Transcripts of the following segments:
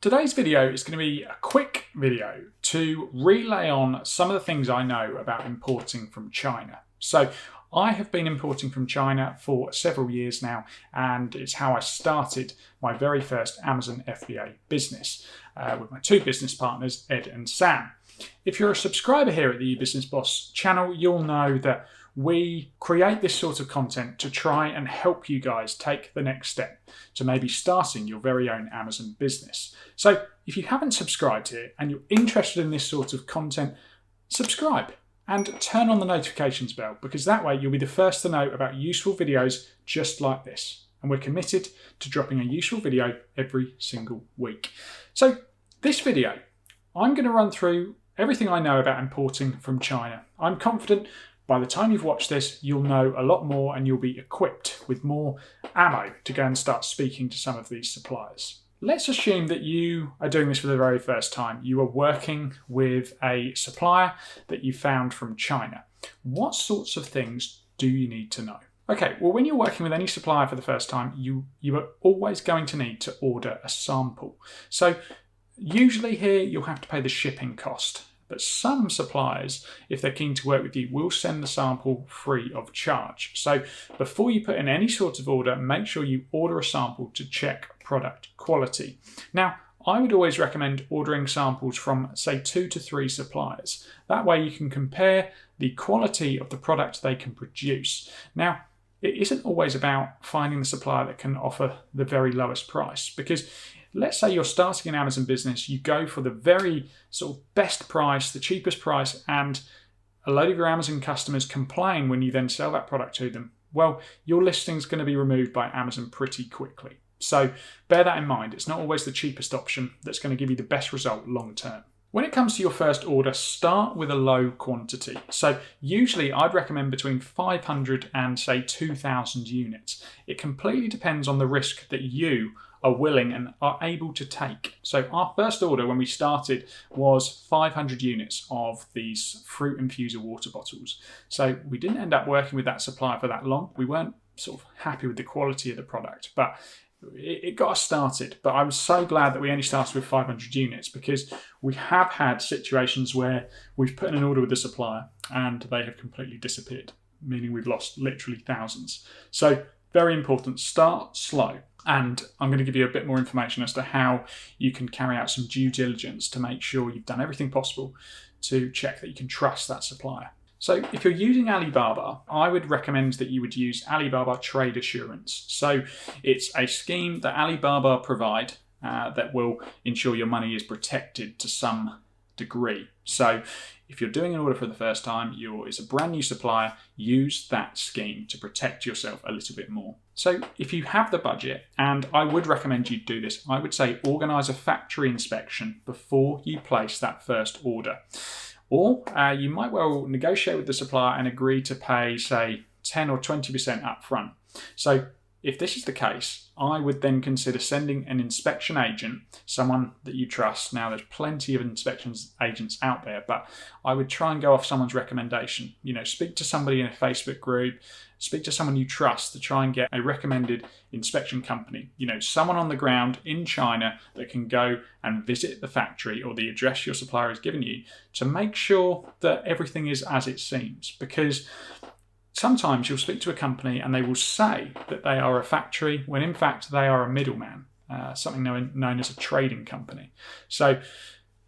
Today's video is going to be a quick video to relay on some of the things I know about importing from China. So I have been importing from China for several years now, and it's how I started my very first Amazon FBA business with my two business partners, Ed and Sam. If you're a subscriber here at the eBusiness Boss channel, you'll know that we create this sort of content to try and help you guys take the next step to maybe starting your very own Amazon business. So if you haven't subscribed here and you're interested in this sort of content, subscribe and turn on the notifications bell, because that way you'll be the first to know about useful videos just like this. And we're committed to dropping a useful video every single week. So this video, I'm going to run through everything I know about importing from China. I'm confident by the time you've watched this, you'll know a lot more and you'll be equipped with more ammo to go and start speaking to some of these suppliers. Let's assume that you are doing this for the very first time. You are working with a supplier that you found from China. What sorts of things do you need to know? Okay, well, when you're working with any supplier for the first time, you are always going to need to order a sample. So usually here you'll have to pay the shipping cost. But some suppliers, if they're keen to work with you, will send the sample free of charge. So before you put in any sort of order, make sure you order a sample to check product quality. Now, I would always recommend ordering samples from, say, 2 to 3 suppliers. That way you can compare the quality of the product they can produce. Now, it isn't always about finding the supplier that can offer the very lowest price, because let's say you're starting an Amazon business, you go for the very sort of best price, the cheapest price, and a load of your Amazon customers complain when you then sell that product to them. Well, your listing's going to be removed by Amazon pretty quickly. So bear that in mind. It's not always the cheapest option that's going to give you the best result long term. When it comes to your first order, start with a low quantity. So usually I'd recommend between 500 and say 2,000 units. It completely depends on the risk that you are willing and are able to take. So our first order when we started was 500 units of these fruit infuser water bottles. So we didn't end up working with that supplier for that long. We weren't sort of happy with the quality of the product, but it got us started. But I was so glad that we only started with 500 units, because we have had situations where we've put in an order with the supplier and they have completely disappeared, meaning we've lost literally thousands. So very important, start slow. And I'm going to give you a bit more information as to how you can carry out some due diligence to make sure you've done everything possible to check that you can trust that supplier. So if you're using Alibaba, I would recommend that you would use Alibaba Trade Assurance. So it's a scheme that Alibaba provide that will ensure your money is protected to some degree. So if you're doing an order for the first time, it's a brand new supplier, use that scheme to protect yourself a little bit more. So if you have the budget, and I would recommend you do this, I would say organise a factory inspection before you place that first order. Or you might well negotiate with the supplier and agree to pay, say, 10 or 20% up front. So if this is the case, I would then consider sending an inspection agent, someone that you trust. Now, there's plenty of inspections agents out there, but I would try and go off someone's recommendation. Speak to somebody in a Facebook group, speak to someone you trust to try and get a recommended inspection company. Someone on the ground in China that can go and visit the factory or the address your supplier has given you to make sure that everything is as it seems. Because sometimes you'll speak to a company and they will say that they are a factory when in fact they are a middleman, something known as a trading company. So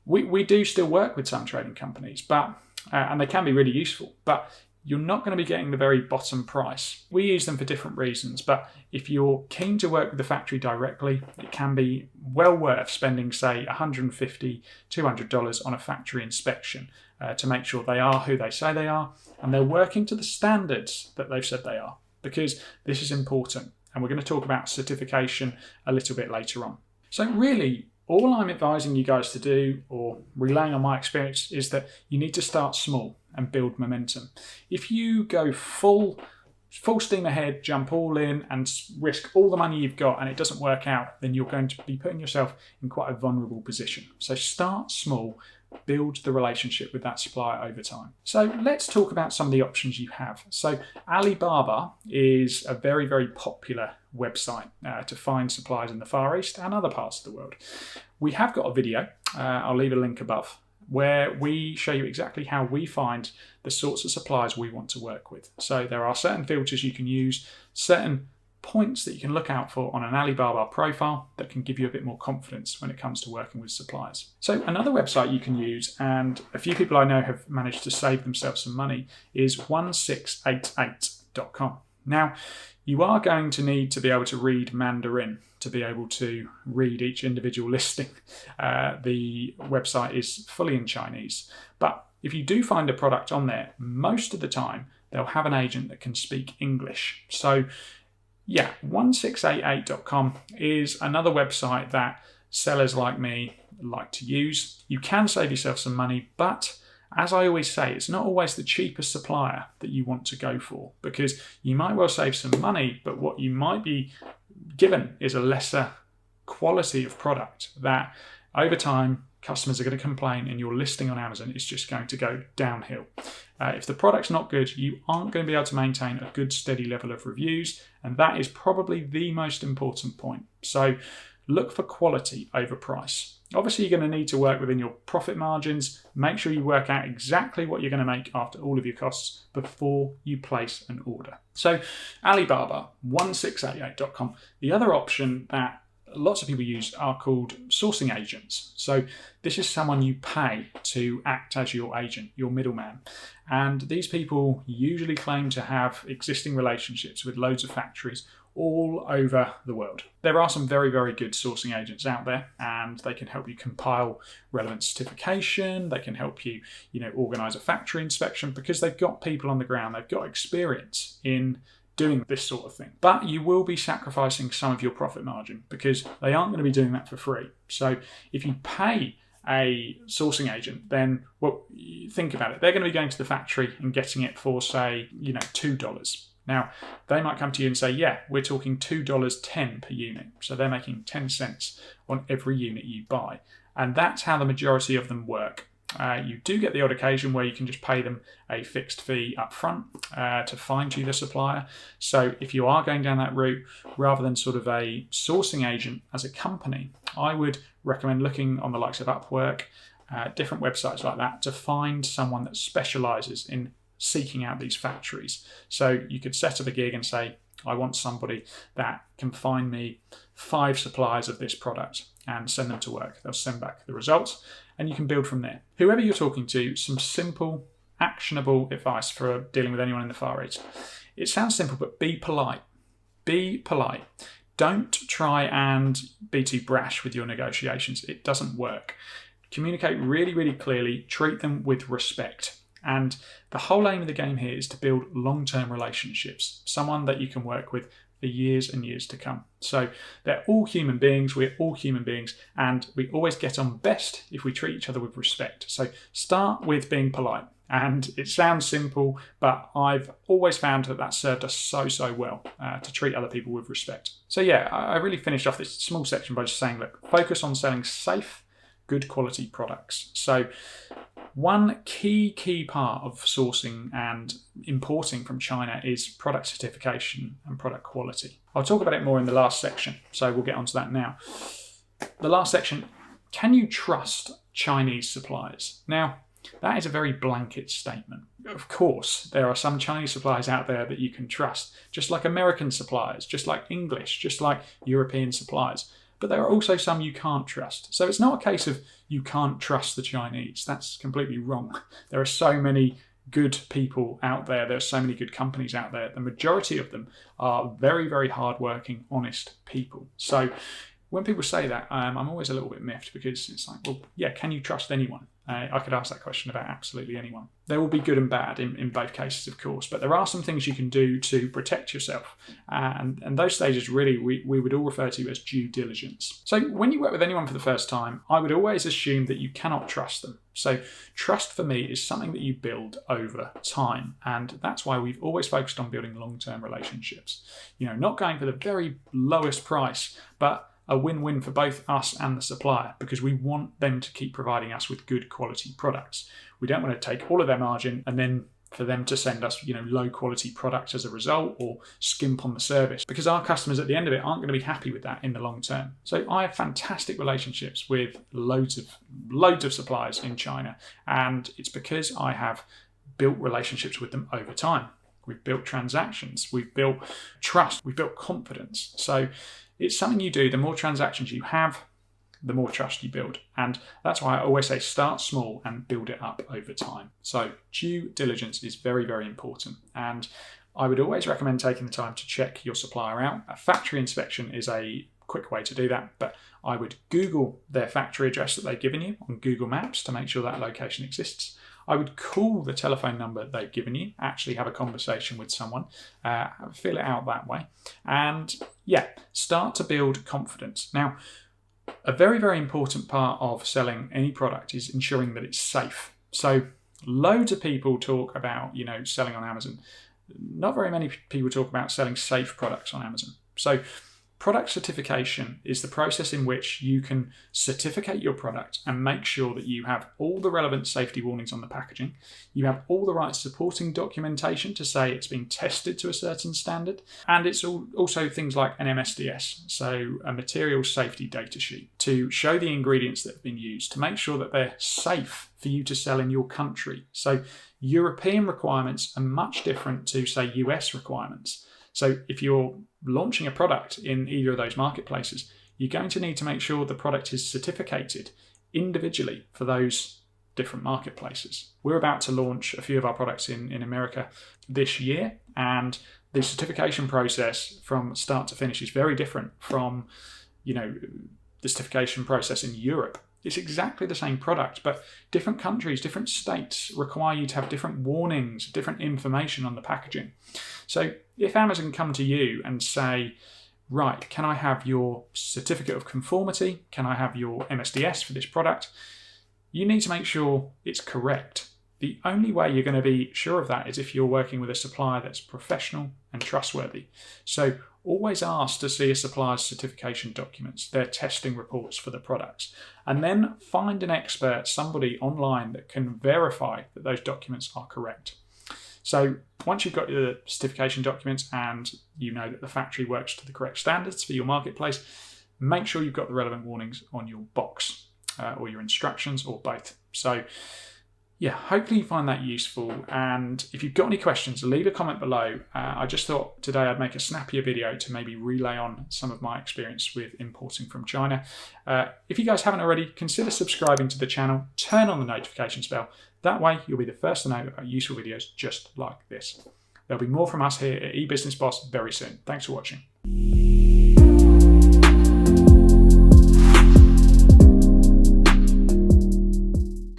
we do still work with some trading companies, but and they can be really useful, but you're not going to be getting the very bottom price. We use them for different reasons, but if you're keen to work with the factory directly, it can be well worth spending, say, $150, $200 on a factory inspection to make sure they are who they say they are and they're working to the standards that they've said they are, because this is important. And we're going to talk about certification a little bit later on. So really, all I'm advising you guys to do, or relaying on my experience, is that you need to start small and build momentum. If you go full steam ahead, jump all in and risk all the money you've got and it doesn't work out, then you're going to be putting yourself in quite a vulnerable position. So start small, build the relationship with that supplier over time. So let's talk about some of the options you have. So Alibaba is a very, very popular website to find suppliers in the Far East and other parts of the world. we have got a video, I'll leave a link above, where we show you exactly how we find the sorts of suppliers we want to work with. So there are certain filters you can use, certain points that you can look out for on an Alibaba profile that can give you a bit more confidence when it comes to working with suppliers. So another website you can use, and a few people I know have managed to save themselves some money, is 1688.com. Now, you are going to need to be able to read Mandarin to be able to read each individual listing. The website is fully in Chinese, but if you do find a product on there, most of the time they'll have an agent that can speak English. So yeah, 1688.com is another website that sellers like me like to use. You can save yourself some money, but as I always say, it's not always the cheapest supplier that you want to go for, because you might well save some money, but what you might be given is a lesser quality of product that over time customers are going to complain, and your listing on Amazon is just going to go downhill. If the product's not good, you aren't going to be able to maintain a good steady level of reviews, and that is probably the most important point. So look for quality over price. Obviously, you're going to need to work within your profit margins. Make sure you work out exactly what you're going to make after all of your costs before you place an order. So Alibaba, 1688.com. The other option that lots of people use are called sourcing agents. So this is someone you pay to act as your agent, your middleman. And these people usually claim to have existing relationships with loads of factories all over the world. There are some very, very good sourcing agents out there, and they can help you compile relevant certification. They can help you, organize a factory inspection, because they've got people on the ground. They've got experience in doing this sort of thing. But you will be sacrificing some of your profit margin, because they aren't going to be doing that for free. So if you pay a sourcing agent, then think about it. They're going to be going to the factory and getting it for, say, $2. Now, they might come to you and say, yeah, we're talking $2.10 per unit. So they're making 10 cents on every unit you buy. And that's how the majority of them work. You do get the odd occasion where you can just pay them a fixed fee up front to find you the supplier. So if you are going down that route, rather than sort of a sourcing agent as a company, I would recommend looking on the likes of Upwork, different websites like that, to find someone that specializes in seeking out these factories. So you could set up a gig and say, I want somebody that can find me 5 suppliers of this product, and send them to work. They'll send back the results, and you can build from there. Whoever you're talking to, some simple, actionable advice for dealing with anyone in the Far East. It sounds simple, but be polite. Be polite. Don't try and be too brash with your negotiations. It doesn't work. Communicate really, really clearly. Treat them with respect. And the whole aim of the game here is to build long-term relationships, someone that you can work with for years and years to come. So they're all human beings, we're all human beings, and we always get on best if we treat each other with respect. So start with being polite. And it sounds simple, but I've always found that that served us so well to treat other people with respect. So yeah, I really finished off this small section by just saying, look, focus on selling safe, good quality products. So one key part of sourcing and importing from China is product certification and product quality. I'll talk about it more in the last section, so we'll get onto that now. The last section, can you trust Chinese suppliers? Now, that is a very blanket statement. Of course, there are some Chinese suppliers out there that you can trust, just like American suppliers, just like English, just like European suppliers. But there are also some you can't trust. So it's not a case of you can't trust the Chinese. That's completely wrong. There are so many good people out there. There are so many good companies out there. The majority of them are very, very hardworking, honest people. So when people say that, I'm always a little bit miffed, because it's like, well, yeah, can you trust anyone? I could ask that question about absolutely anyone. There will be good and bad in both cases, of course, but there are some things you can do to protect yourself. And those stages really we would all refer to as due diligence. So when you work with anyone for the first time, I would always assume that you cannot trust them. So trust for me is something that you build over time. And that's why we've always focused on building long-term relationships. Not going for the very lowest price, but a win-win for both us and the supplier, because we want them to keep providing us with good quality products. We don't want to take all of their margin and then for them to send us, low quality products as a result, or skimp on the service, because our customers at the end of it aren't going to be happy with that in the long term. So I have fantastic relationships with loads of suppliers in China, and it's because I have built relationships with them over time. We've built transactions, we've built trust, we've built confidence. So it's something you do. The more transactions you have, the more trust you build. And that's why I always say start small and build it up over time. So due diligence is very, very important. And I would always recommend taking the time to check your supplier out. A factory inspection is a quick way to do that, but I would Google their factory address that they've given you on Google Maps to make sure that location exists. I would call the telephone number they've given you, actually have a conversation with someone, fill it out that way, and start to build confidence. Now, a very, very important part of selling any product is ensuring that it's safe. So loads of people talk about, selling on Amazon. Not very many people talk about selling safe products on Amazon. So product certification is the process in which you can certificate your product and make sure that you have all the relevant safety warnings on the packaging. You have all the right supporting documentation to say it's been tested to a certain standard. And it's also things like an MSDS, so a material safety data sheet, to show the ingredients that have been used, to make sure that they're safe for you to sell in your country. So European requirements are much different to, say, US requirements. So if you're launching a product in either of those marketplaces, you're going to need to make sure the product is certificated individually for those different marketplaces. We're about to launch a few of our products in America this year, and the certification process from start to finish is very different from, the certification process in Europe. It's exactly the same product, but different countries, different states require you to have different warnings, different information on the packaging. So if Amazon come to you and say, right, can I have your certificate of conformity? Can I have your MSDS for this product? You need to make sure it's correct. The only way you're going to be sure of that is if you're working with a supplier that's professional and trustworthy. So always ask to see a supplier's certification documents, their testing reports for the products, and then find an expert, somebody online that can verify that those documents are correct. So once you've got your certification documents and you know that the factory works to the correct standards for your marketplace, make sure you've got the relevant warnings on your box or your instructions, or both. So hopefully you find that useful. And if you've got any questions, leave a comment below. I just thought today I'd make a snappier video to maybe relay on some of my experience with importing from China. If you guys haven't already, consider subscribing to the channel, turn on the notifications bell. That way you'll be the first to know about useful videos just like this. There'll be more from us here at eBusiness Boss very soon. Thanks for watching.